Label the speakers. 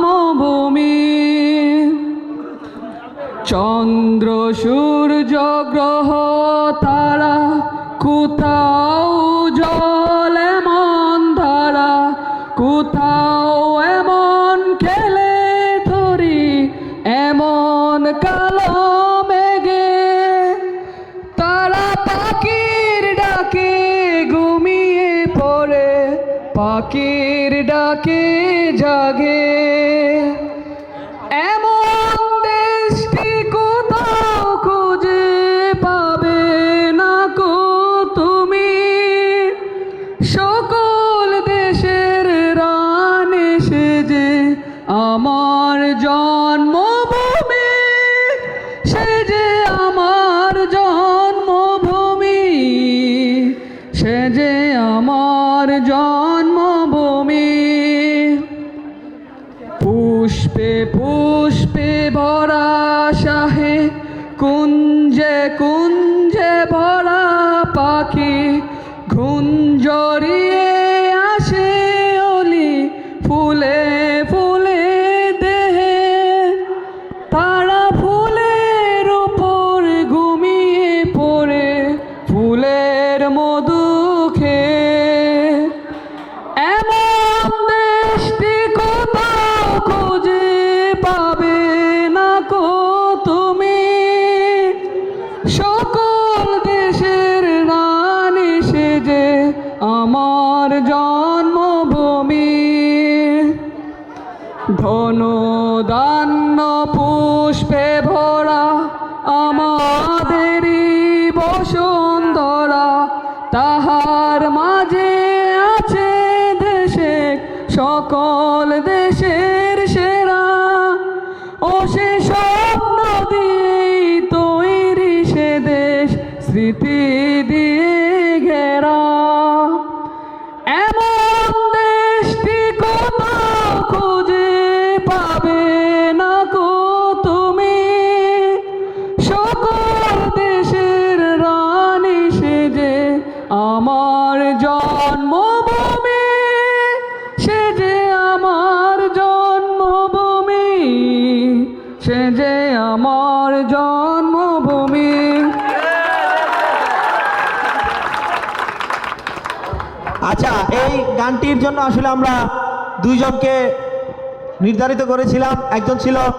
Speaker 1: জন্মভূমি। চন্দ্র সূর্য গ্রহ তারা কোথাও জল এমন ধারা, কোথাও এমন খেলে ধরি এমন কালো মেঘে। তারা পাখির ডাকে ঘুমিয়ে পড়ে, পাখির ডাকে জাগে। এমন দেশটি কোথাও খুঁজে পাবে না কো তুমি। সকল দেশের রানী সেজে আমার জন্মভূমি, সেজে আমার জন্মভূমি, সেজে আমার জন্মভূমি। পুষ্পে পুষ্পে ভরা শাহে, কুঞ্জে কুঞ্জে ভরা পাখি, ঘুঞ্জরিয়ে আসে অলি ফুলে ফুলে দেহে। তারা ফুলের উপর ঘুমিয়ে পড়ে, ফুলের মধু খেয়ে। এমন দেশটি কোথাও খুঁজে পাবে না কো তুমি। সকল দেশের রানী সেজে আমার জন্মভূমি। ধন ধান্য পুষ্পে ভরা আমাদেরই বসুন্ধরা, তাহার মাঝে আছে দেশে সকল দেশের সেরা। ও সে স্বপ্ন দিয়েই তৈরি সে দেশ, স্মৃতি দিয়ে ঘেরা। এমন দেশটি কোথাও খুঁজে পাবে না কো তুমি। সকল দেশের রানী সেজে আমার জন্মভূমি, সেজে আমার জন্মভূমি, সেজে আমার জন্মভূমি।
Speaker 2: আচ্ছা, এই গানটির জন্য আসলে আমরা দুইজনকে নির্ধারিত করেছিলাম। একজন ছিল